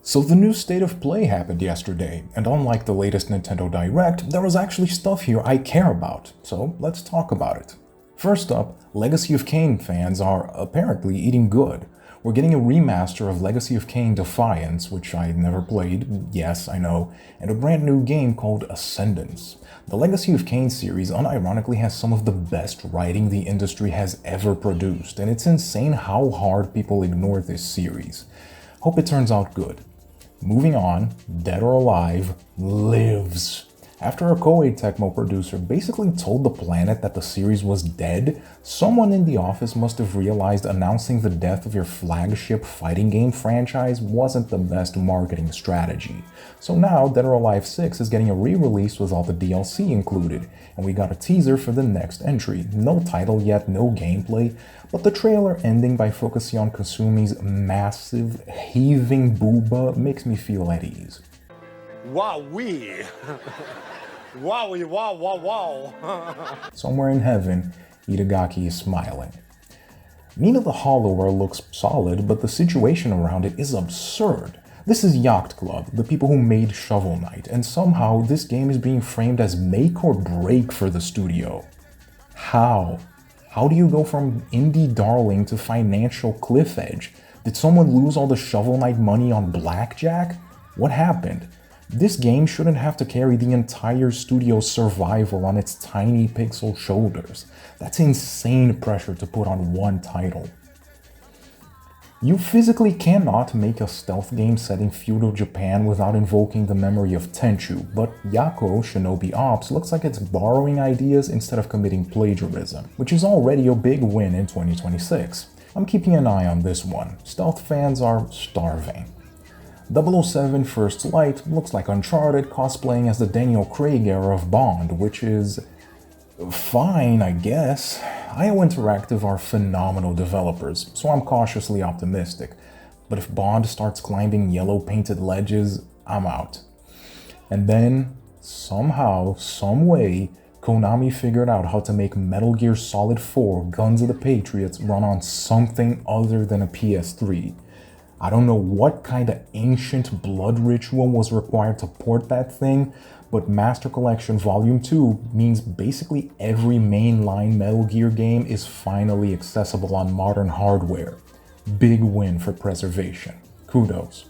So the new State of Play happened yesterday, and unlike the latest Nintendo Direct, there was actually stuff here I care about, so let's talk about it. First up, Legacy of Kain fans are apparently eating good. We're getting a remaster of Legacy of Kain Defiance, which I never played, yes, I know, and a brand new game called Ascendance. The Legacy of Kain series unironically has some of the best writing the industry has ever produced, and it's insane how hard people ignore this series. Hope it turns out good. Moving on, Dead or Alive lives. After a Koei Tecmo producer basically told the planet that the series was dead, someone in the office must have realized announcing the death of your flagship fighting game franchise wasn't the best marketing strategy. So now Dead or Alive 6 is getting a re-release with all the DLC included, and we got a teaser for the next entry. No title yet, no gameplay, but the trailer ending by focusing on Kasumi's massive, heaving booba makes me feel at ease. Wow-wee! Wowie, wow, wow, wow! Somewhere in heaven, Itagaki is smiling. Mina The Hollower looks solid, but the situation around it is absurd. This is Yacht Club, the people who made Shovel Knight, and somehow this game is being framed as make or break for the studio. How? How do you go from indie darling to financial cliff edge? Did someone lose all the Shovel Knight money on blackjack? What happened? This game shouldn't have to carry the entire studio's survival on its tiny pixel shoulders. That's insane pressure to put on one title. You physically cannot make a stealth game set in feudal Japan without invoking the memory of Tenchu, but Yakoh Shinobi Ops looks like it's borrowing ideas instead of committing plagiarism, which is already a big win in 2026. I'm keeping an eye on this one. Stealth fans are starving. 007 First Light looks like Uncharted cosplaying as the Daniel Craig era of Bond, which is fine, I guess. IO Interactive are phenomenal developers, so I'm cautiously optimistic. But if Bond starts climbing yellow painted ledges, I'm out. And then, somehow, someway, Konami figured out how to make Metal Gear Solid 4 Guns of the Patriots run on something other than a PS3. I don't know what kind of ancient blood ritual was required to port that thing, but Master Collection Volume 2 means basically every mainline Metal Gear game is finally accessible on modern hardware. Big win for preservation. Kudos.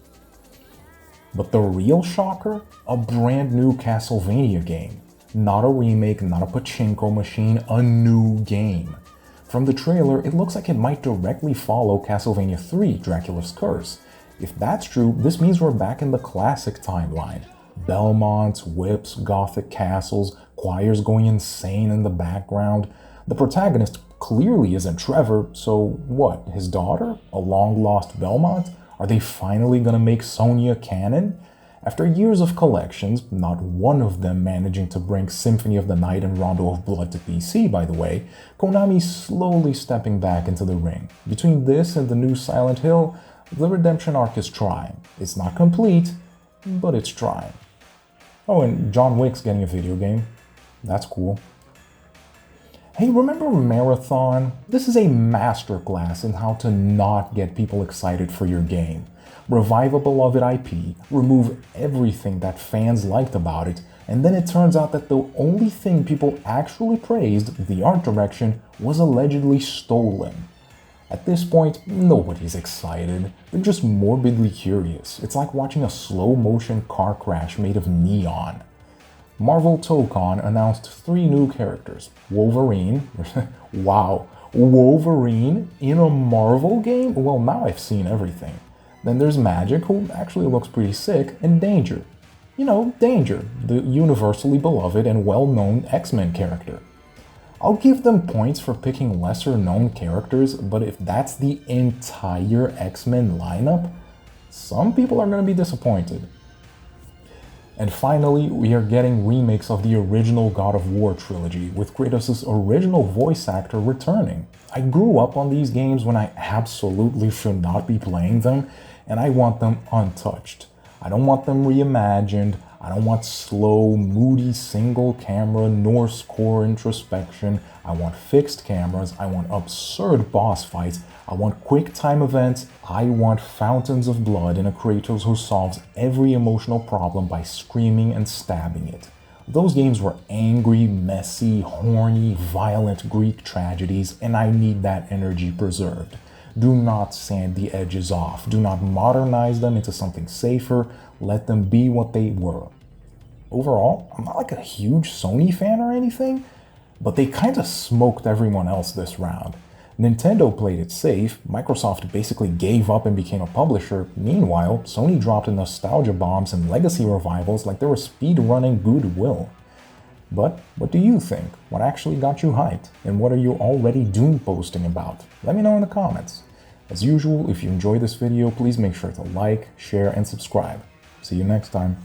But the real shocker? A brand new Castlevania game. Not a remake, not a pachinko machine, a new game. From the trailer, it looks like it might directly follow Castlevania 3, Dracula's Curse. If that's true, this means we're back in the classic timeline. Belmonts, whips, gothic castles, choirs going insane in the background. The protagonist clearly isn't Trevor, so what, his daughter? A long-lost Belmont? Are they finally gonna make Sonia canon? After years of collections, not one of them managing to bring Symphony of the Night and Rondo of Blood to PC, by the way, Konami's slowly stepping back into the ring. Between this and the new Silent Hill, the redemption arc is trying. It's not complete, but it's trying. Oh, and John Wick's getting a video game. That's cool. Hey, remember Marathon? This is a masterclass in how to not get people excited for your game. Revive a beloved IP, remove everything that fans liked about it, and then it turns out that the only thing people actually praised, the art direction, was allegedly stolen. At this point, nobody's excited. They're just morbidly curious. It's like watching a slow-motion car crash made of neon. Marvel Tokon announced 3 new characters. Wolverine. Wow. Wolverine in a Marvel game? Well, now I've seen everything. Then there's Magik, who actually looks pretty sick, and Danger. You know, Danger, the universally beloved and well-known X-Men character. I'll give them points for picking lesser-known characters, but if that's the entire X-Men lineup, some people are going to be disappointed. And finally, we are getting remakes of the original God of War trilogy, with Kratos' original voice actor returning. I grew up on these games when I absolutely should not be playing them, and I want them untouched. I don't want them reimagined, I don't want slow, moody single camera, Norse core introspection. I want fixed cameras. I want absurd boss fights. I want quick time events. I want fountains of blood and a Kratos who solves every emotional problem by screaming and stabbing it. Those games were angry, messy, horny, violent Greek tragedies, and I need that energy preserved. Do not sand the edges off. Do not modernize them into something safer. Let them be what they were. Overall, I'm not like a huge Sony fan or anything, but they kind of smoked everyone else this round. Nintendo played it safe, Microsoft basically gave up and became a publisher. Meanwhile, Sony dropped nostalgia bombs and legacy revivals like they were speedrunning Goodwill. But what do you think? What actually got you hyped? And what are you already doom posting about? Let me know in the comments. As usual, if you enjoyed this video, please make sure to like, share, and subscribe. See you next time.